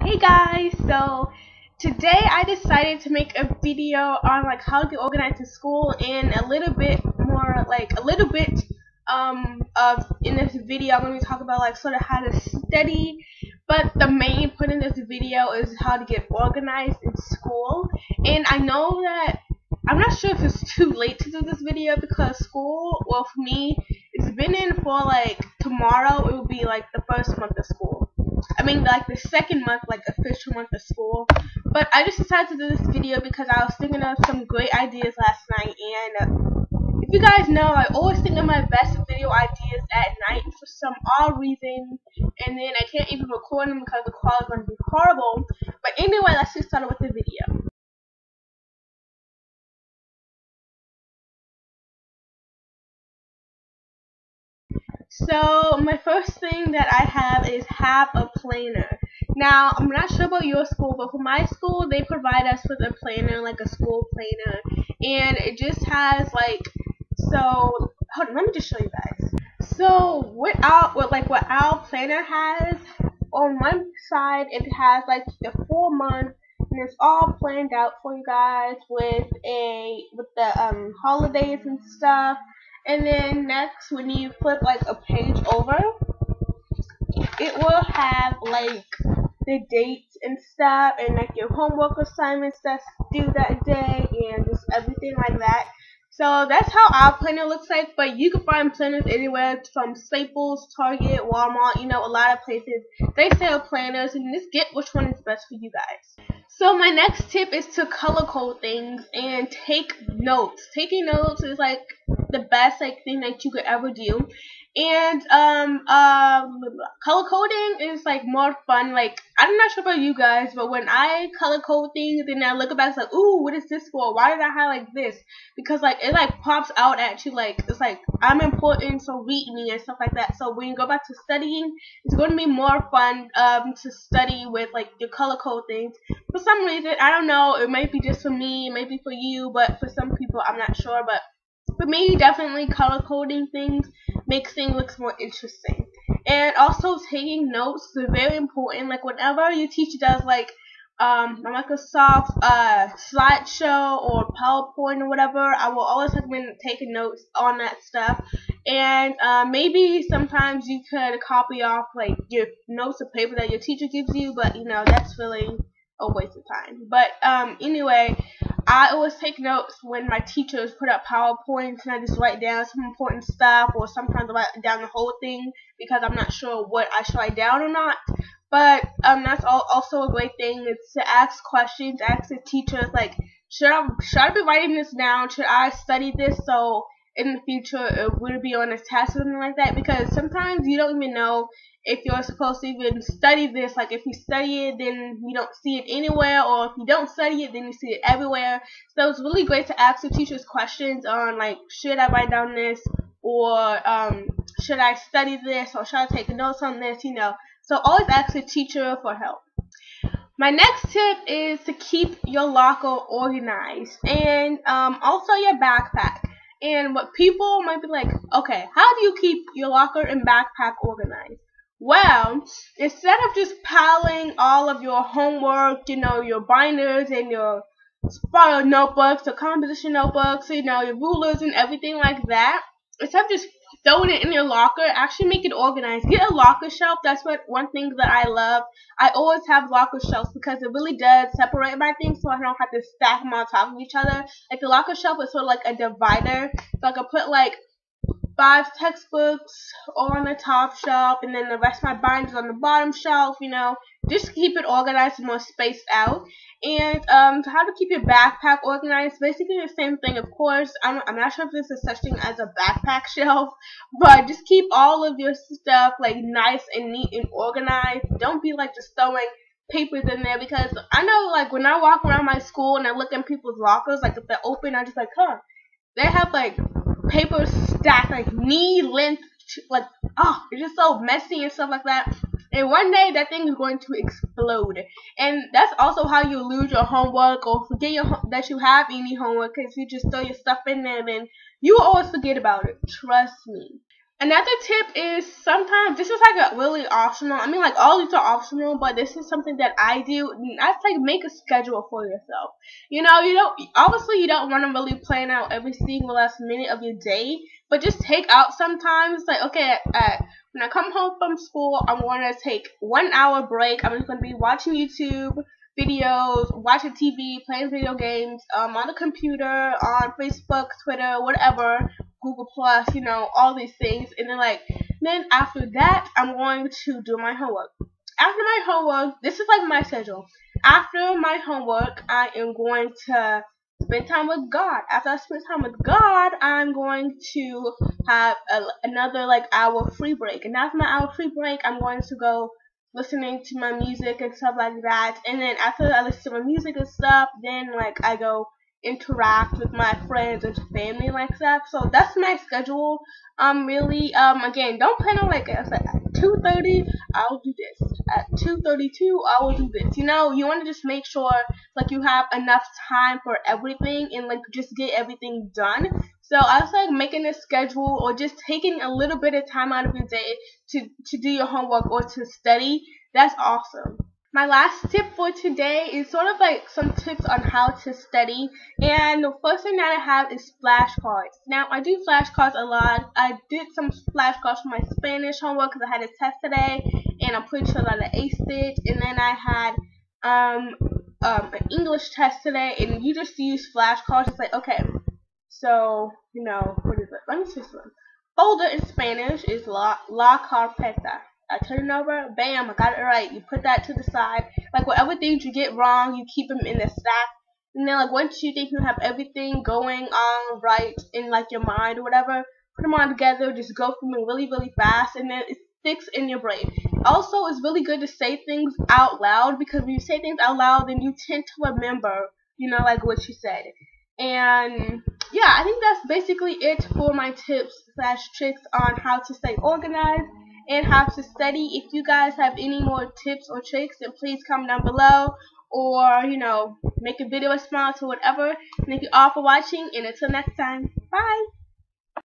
Hey guys, so today I decided to make a video on like how to get organized in school, and a little bit more of in this video I'm going to be talking about like sort of how to study, but the main point in this video is how to get organized in school. And I know that I'm not sure if it's too late to do this video because school, well, for me, it's been in for like tomorrow. It will be like the first month of school. I mean, like the second month, like official month of school. But I just decided to do this video because I was thinking of some great ideas last night. And if you guys know, I always think of my best video ideas at night for some odd reason. And then I can't even record them because the quality is going to be horrible. But anyway, let's get started with the video. So my first thing that I have is have a planner. Now I'm not sure about your school, but for my school they provide us with a planner, like a school planner, and it just has like, so hold on, let me just show you guys. So what our planner has, on one side it has like the 4 month, and it's all planned out for you guys with the holidays and stuff. And then next, when you flip like a page over, it will have like the dates and stuff, and like your homework assignments that's due that day, and just everything like that. So that's how our planner looks like, but you can find planners anywhere from Staples, Target, Walmart, a lot of places. They sell planners, and just get which one is best for you guys. So my next tip is to color code things and take notes. Taking notes is like the best thing that you could ever do. And color coding is like more fun. Like, I'm not sure about you guys, but when I color code things and I look back, it's like, ooh, what is this for? Why did I highlight this? Because like it like pops out at you, like it's like I'm important, so read me and stuff like that. So when you go back to studying, it's going to be more fun to study with like your color code things. For some reason, I don't know, it might be just for me, it might be for you, but for some people I'm not sure. But for me, definitely color coding things makes things look more interesting. And also taking notes is very important. Like whenever your teacher does like a Microsoft slideshow or PowerPoint or whatever, I will always recommend taking notes on that stuff. And maybe sometimes you could copy off like your notes of paper that your teacher gives you, but that's really a waste of time. But anyway, I always take notes when my teachers put up PowerPoints, and I just write down some important stuff, or sometimes I write down the whole thing because I'm not sure what I should write down or not. But that's also a great thing, is to ask questions, ask the teachers like, should I be writing this down? Should I study this so in the future it would be on a test or something like that? Because sometimes you don't even know if you're supposed to even study this. Like if you study it, then you don't see it anywhere, or if you don't study it, then you see it everywhere. So it's really great to ask the teachers questions on like, should I write down this, or should I study this, or should I take notes on this, So always ask the teacher for help. My next tip is to keep your locker organized, and also your backpack. And what people might be like, okay, how do you keep your locker and backpack organized? Well, instead of just piling all of your homework, your binders and your spiral notebooks or composition notebooks, your rulers and everything like that, instead of just throwing it in your locker, actually make it organized. Get a locker shelf. That's one thing that I love. I always have locker shelves because it really does separate my things, so I don't have to stack them on top of each other. Like the locker shelf is sort of like a divider, so I can put like 5 textbooks on the top shelf, and then the rest of my binders on the bottom shelf, just keep it organized and more spaced out. And how to keep your backpack organized, basically the same thing. Of course, I'm not sure if there's a such thing as a backpack shelf, but just keep all of your stuff like nice and neat and organized. Don't be like just throwing papers in there, because I know like when I walk around my school and I look in people's lockers, like if they're open, I'm just like, they have like papers stacked like knee length, like, it's just so messy and stuff like that. And one day that thing is going to explode. And that's also how you lose your homework or forget that you have any homework, because you just throw your stuff in there, then you will always forget about it. Trust me. Another tip is sometimes this is like a really optional. I mean, like all these are optional, but this is something that I do. That's like make a schedule for yourself. You don't obviously you don't want to really plan out every single last minute of your day, but just take out sometimes. Like okay, when I come home from school, I'm going to take 1 hour break. I'm just going to be watching YouTube videos, watching TV, playing video games, on the computer, on Facebook, Twitter, whatever, Google Plus, all these things. And then after that, I'm going to do my homework. After my homework, this is like my schedule. After my homework, I am going to spend time with God. After I spend time with God, I'm going to have another like hour free break. And after my hour free break, I'm going to go listening to my music and stuff like that. And then after I listen to my music and stuff, then like I go interact with my friends and family like that. So that's my schedule. Really, again, don't plan on like I said at 2:30 I'll do this. At 2:32 I will do this. You want to just make sure like you have enough time for everything and like just get everything done. So I was like making a schedule or just taking a little bit of time out of your day to do your homework or to study. That's awesome. My last tip for today is sort of like some tips on how to study. And the first thing that I have is flashcards. Now, I do flashcards a lot. I did some flashcards for my Spanish homework because I had a test today, and I'm pretty sure that I aced it. And then I had an English test today, and you just use flashcards. It's like, okay, so, what is it? Let me see some. Folder in Spanish is la carpeta. I turn it over, bam, I got it right. You put that to the side. Like whatever things you get wrong, you keep them in the stack. And then like once you think you have everything going on right in like your mind or whatever, put them all together, just go through them really, really fast, and then it sticks in your brain. Also, it's really good to say things out loud because when you say things out loud, then you tend to remember, like what you said. And yeah, I think that's basically it for my tips / tricks on how to stay organized and how to study. If you guys have any more tips or tricks, then please comment down below or, make a video response or whatever. Thank you all for watching, and until next time, bye!